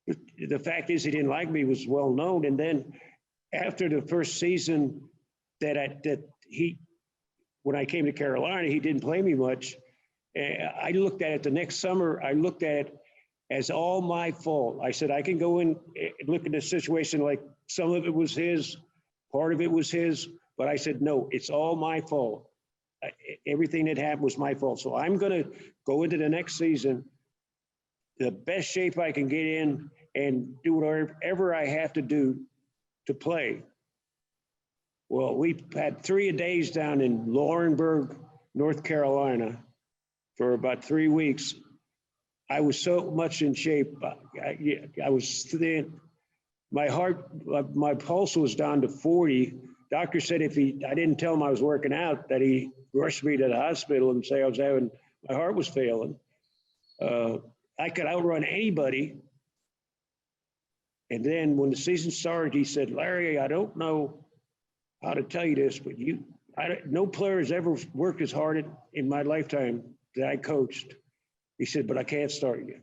the fact is he didn't like me was well known. And then after the first season when I came to Carolina, he didn't play me much. I looked at it the next summer. I looked at it as all my fault. I said, I can go in and look at the situation like some of it was his, part of it was his, but I said, no, it's all my fault. Everything that happened was my fault. So I'm going to go into the next season the best shape I can get in and do whatever I have to do to play. Well, we had 3 days down in Laurinburg, North Carolina for about 3 weeks. I was so much in shape. I was thin. My heart, my pulse was down to 40. Doctor said I didn't tell him I was working out, that he rushed me to the hospital and say my heart was failing. I could outrun anybody. And then when the season started, he said, Larry, I don't know how to tell you this, but no player has ever worked as hard in my lifetime that I coached. He said, but I can't start you.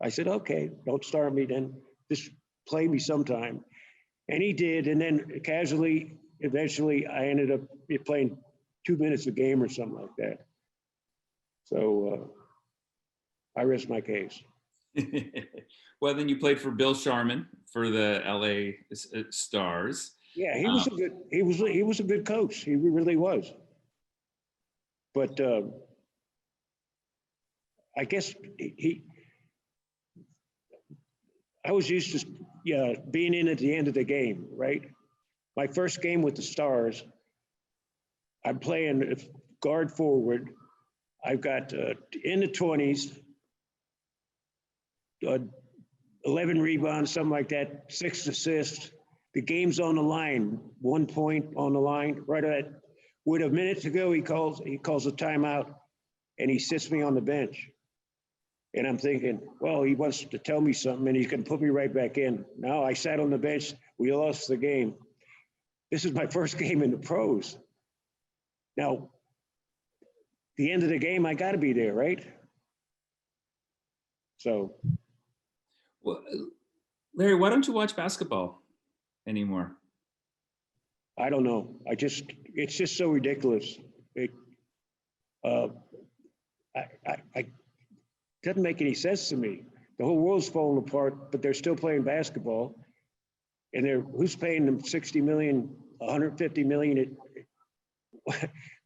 I said, okay, don't start me then. Just play me sometime. And he did. And then casually, eventually, I ended up playing 2 minutes a game or something like that. So I rest my case. Well, then you played for Bill Sharman for the LA Stars. Yeah, he was a good coach. He really was. But I guess I was used to being in at the end of the game, right? My first game with the Stars, I'm playing guard forward. I've got in the 20s, 11 rebounds, something like that, 6 assists. The game's on the line, 1 point on the line. Right at with a minute to go, he calls a timeout, and he sits me on the bench. And I'm thinking, well, he wants to tell me something, and he's going to put me right back in. No, I sat on the bench. We lost the game. This is my first game in the pros. Now, the end of the game, I got to be there, right? So. Well, Larry, why don't you watch basketball anymore? I don't know. It's just so ridiculous. It doesn't make any sense to me. The whole world's falling apart, but they're still playing basketball. And who's paying them 60 million, 150 million?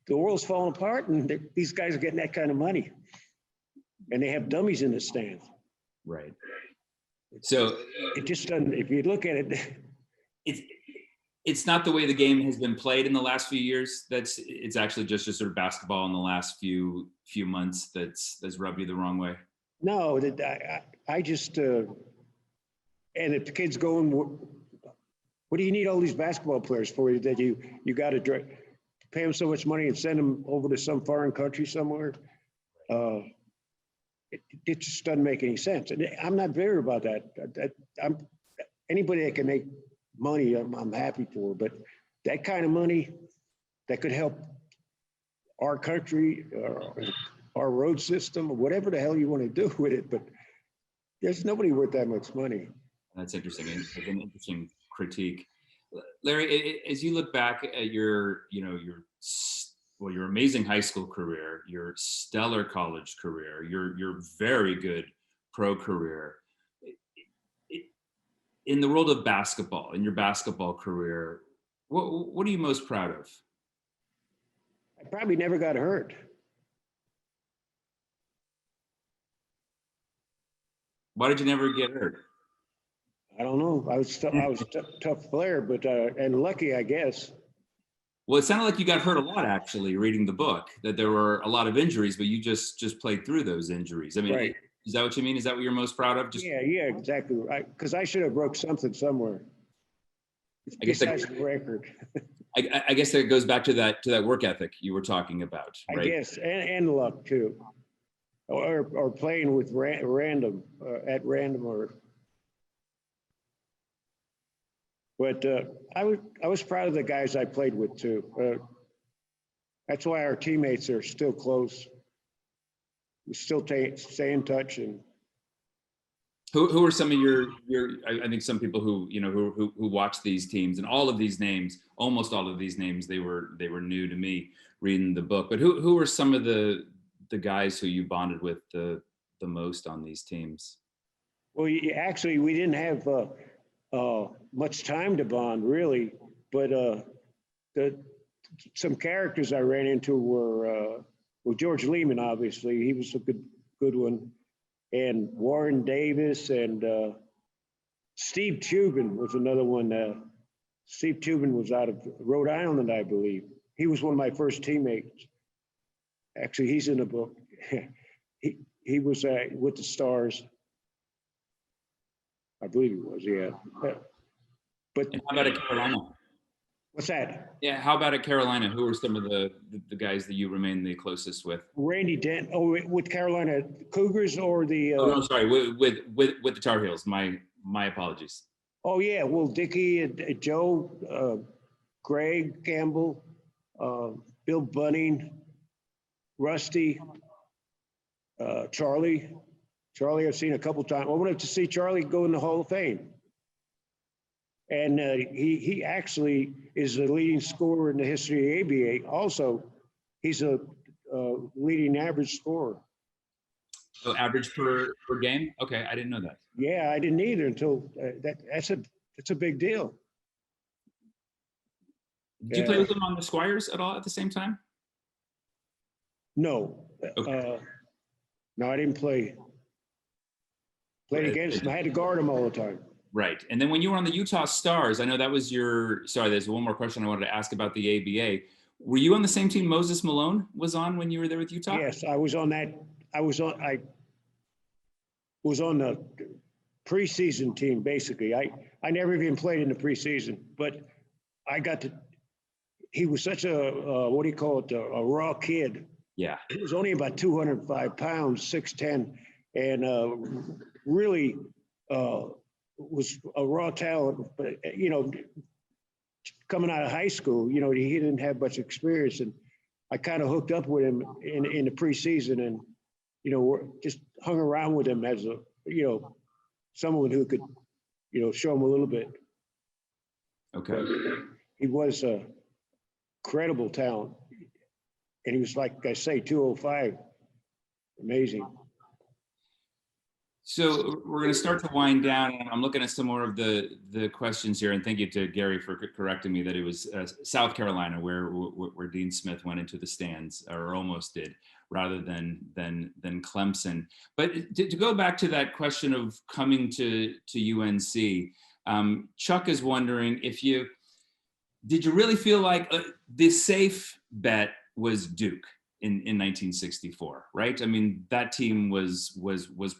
The world's falling apart, and these guys are getting that kind of money. And they have dummies in the stands. Right. So it just doesn't, if you look at it. It's not the way the game has been played in the last few years. It's actually just sort of basketball in the last few months that's rubbed you the wrong way. No, I just and if the kid's going, what do you need all these basketball players for? That you got to pay them so much money and send them over to some foreign country somewhere? It just doesn't make any sense. And I'm not bitter about that. Anybody that can make money, I'm happy for, but that kind of money that could help our country, our road system, or whatever the hell you want to do with it, but there's nobody worth that much money. That's interesting. It's an interesting critique. Larry, as you look back at your amazing high school career, your stellar college career, your very good pro career, in the world of basketball, in your basketball career, what are you most proud of? I probably never got hurt. Why did you never get hurt? I don't know. I was a tough player, but and lucky, I guess. Well, it sounded like you got hurt a lot, actually, reading the book, that there were a lot of injuries, but you just played through those injuries. I mean, right. Is that what you mean? Is that what you're most proud of? Yeah, exactly. Because I should have broke something somewhere. I guess besides the record. I guess that goes back to that work ethic you were talking about, right? I guess, and luck too, or playing with random at random or. But I was proud of the guys I played with too. That's why our teammates are still close. We still stay in touch. And who are some of your I think some people who watch these teams, and all of these names, almost all of these names, they were new to me reading the book. But who are some of the guys who you bonded with the most on these teams? Well, actually, we didn't have much time to bond, really. But some characters I ran into were George Lehman. Obviously, he was a good one. and Warren Davis, and Steve Tubin was another one. Steve Tubin was out of Rhode Island, I believe. He was one of my first teammates. Actually, he's in the book. he was with the Stars. I believe he was, yeah. But And how about at Carolina? What's that? Yeah, how about at Carolina? Who were some of the guys that you remain the closest with? Randy Dent. Oh, with Carolina Cougars or the? Oh no, sorry, with the Tar Heels. My apologies. Oh yeah, well, Dickie and Joe, Greg Campbell, Bill Bunning, Rusty, Charlie. Charlie, I've seen a couple times. I wanted to see Charlie go in the Hall of Fame. And he actually is the leading scorer in the history of the ABA. Also, he's a leading average scorer. So average per game? Okay, I didn't know that. Yeah, I didn't either until that's a big deal. Did you play with him on the Squires at all at the same time? No, Okay. no, I didn't play. Played against him. I had to guard him all the time. Right. And then when you were on the Utah Stars, I know that was sorry, there's one more question I wanted to ask about the ABA. Were you on the same team Moses Malone was on when you were there with Utah? Yes, I was on that. I was on the preseason team, basically. I never even played in the preseason, but I got to, he was such a, what do you call it, a raw kid. Yeah. He was only about 205 pounds, 6'10", and really was a raw talent. But, you know, coming out of high school, you know, he didn't have much experience. And I kind of hooked up with him in the preseason and, you know, just hung around with him as a, you know, someone who could, you know, show him a little bit. Okay. But he was a credible talent. And he was, like I say, 205. Amazing. So we're going to start to wind down, and I'm looking at some more of the questions here. And thank you to Gary for correcting me that it was South Carolina where Dean Smith went into the stands, or almost did, rather than Clemson. But to go back to that question of coming to UNC, Chuck is wondering did you really feel like the safe bet was Duke in 1964, right? I mean, that team was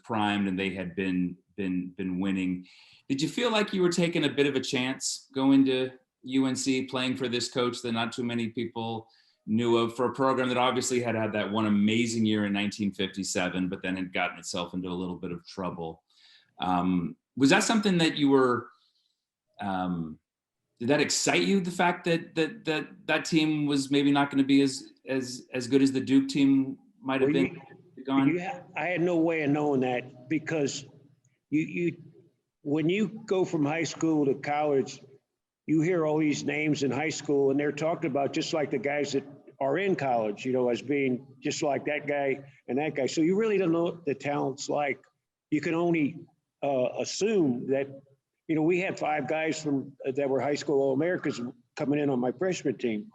primed and they had been winning. Did you feel like you were taking a bit of a chance going to UNC, playing for this coach that not too many people knew of, for a program that obviously had that one amazing year in 1957, but then had gotten itself into a little bit of trouble? Was that something that you were, did that excite you, the fact that team was maybe not going to be as good as the Duke team might have been? I had no way of knowing that, because you when you go from high school to college, you hear all these names in high school and they're talked about just like the guys that are in college, you know, as being just like that guy and that guy. So you really don't know what the talent's like. You can only assume that, you know, we had 5 guys that were high school All-Americans coming in on my freshman team.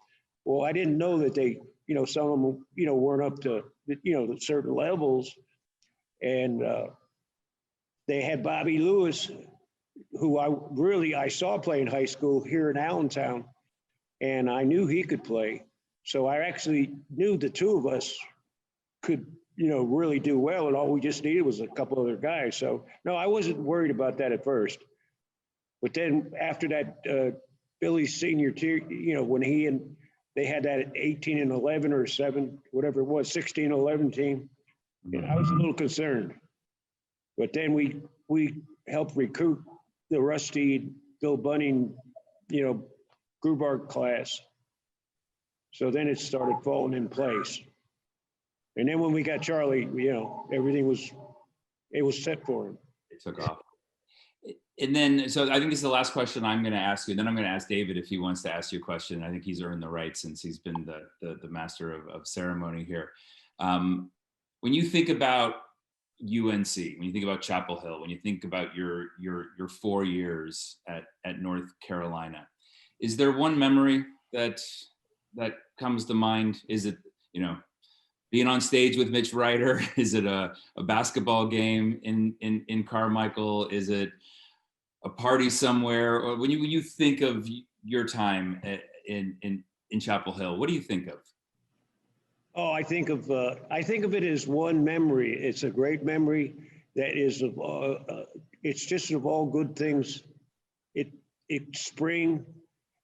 Well, I didn't know that they, you know, some of them, you know, weren't up to, you know, certain levels. And they had Bobby Lewis, who I saw play in high school here in Allentown, and I knew he could play. So I actually knew the two of us could, you know, really do well, and all we just needed was a couple other guys. So no, I wasn't worried about that at first. But then after that, Billy's senior year, you know, when they had that 18-11 or 7, whatever it was, 16-11 team, and I was a little concerned. But then we helped recruit the Rusty, Bill Bunning, you know, Grubart class. So then it started falling in place. And then when we got Charlie, you know, everything was set for him. It took off. And then, so I think this is the last question I'm going to ask you. Then I'm going to ask David if he wants to ask you a question. I think he's earned the right since he's been the master of ceremony here. When you think about UNC, when you think about Chapel Hill, when you think about your 4 years at North Carolina, is there one memory that comes to mind? Is it, you know, being on stage with Mitch Ryder? Is it a basketball game in Carmichael? Is it a party somewhere? Or when you think of your time in Chapel Hill, what do you think of? Oh, I think of it as one memory. It's a great memory that is of, it's just of all good things. It's spring.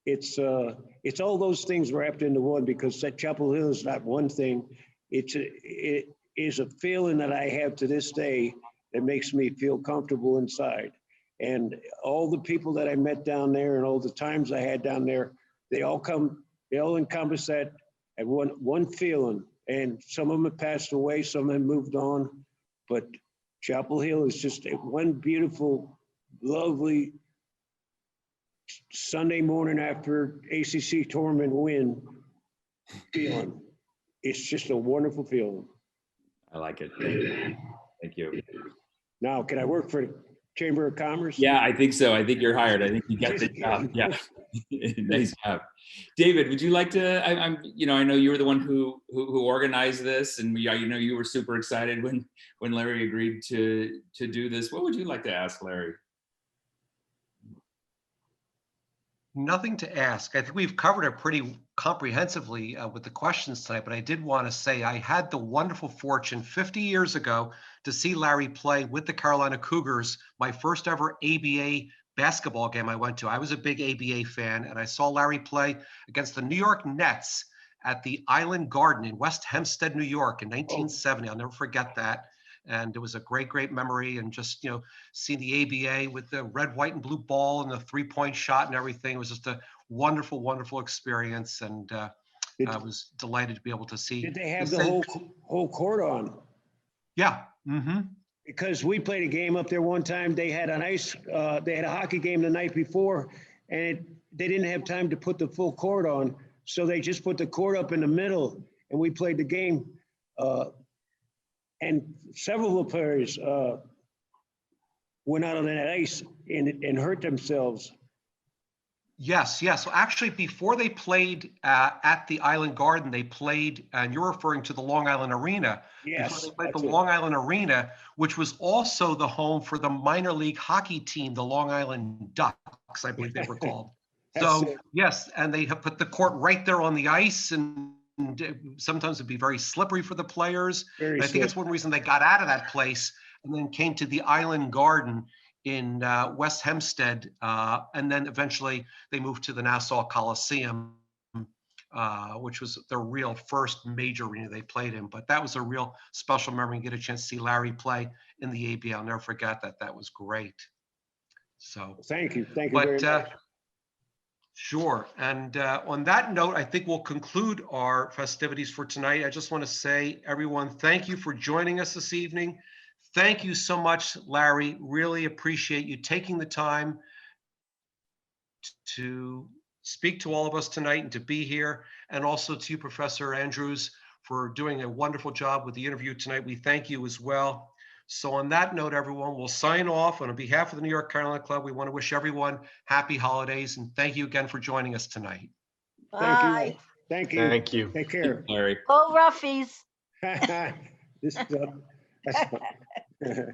It's all those things wrapped into one, because that Chapel Hill is not one thing. It is a feeling that I have to this day that makes me feel comfortable inside. And all the people that I met down there and all the times I had down there, they all encompass that at one feeling. And some of them have passed away, some have moved on, but Chapel Hill is just one beautiful, lovely Sunday morning after ACC tournament win feeling. It's just a wonderful feeling. I like it. Thank you. Thank you. Now, can I work for the Chamber of Commerce? Yeah, I think so. I think you're hired. I think you get the job. Yeah. Nice job. David, would you like to, I know you were the one who organized this, and you were super excited when Larry agreed to do this. What would you like to ask Larry? Nothing to ask. I think we've covered it pretty comprehensively with the questions tonight, but I did want to say I had the wonderful fortune 50 years ago to see Larry play with the Carolina Cougars, my first ever ABA basketball game I went to. I was a big ABA fan, and I saw Larry play against the New York Nets at the Island Garden in West Hempstead, New York in 1970. I'll never forget that. And it was a great, great memory. And just, seeing the ABA with the red, white, and blue ball and the three-point shot and everything, it was just a wonderful, wonderful experience. And I was delighted to be able to see. Did they have the whole court on? Yeah. Mm-hmm. Because we played a game up there one time. They had they had a hockey game the night before, and they didn't have time to put the full court on. So they just put the court up in the middle, and we played the game. And several of the players went out on that ice and hurt themselves. Yes. So actually, before they played at the Island Garden, they played, and you're referring to the Long Island Arena. Yes. Before they played the Long Island Arena, which was also the home for the minor league hockey team, the Long Island Ducks, I believe they were called. So, yes, and they have put the court right there on the ice, and sometimes it'd be very slippery for the players. I think it's one reason they got out of that place and then came to the Island Garden in West Hempstead, and then eventually they moved to the Nassau Coliseum, which was their real first major arena they played in. But that was a real special memory. Get a chance to see Larry play in the ABA. I'll never forget that. That was great. So thank you very much. Sure. And on that note, I think we'll conclude our festivities for tonight. I just want to say, everyone, thank you for joining us this evening. Thank you so much, Larry. Really appreciate you taking the time to speak to all of us tonight and to be here. And also to you, Professor Andrews, for doing a wonderful job with the interview tonight. We thank you as well. So on that note, everyone, we'll sign off. On behalf of the New York Carolina Club, we want to wish everyone happy holidays, and thank you again for joining us tonight. Bye. Thank you. Thank you. Take care. Larry. Go Ruffies. That's fun. Okay.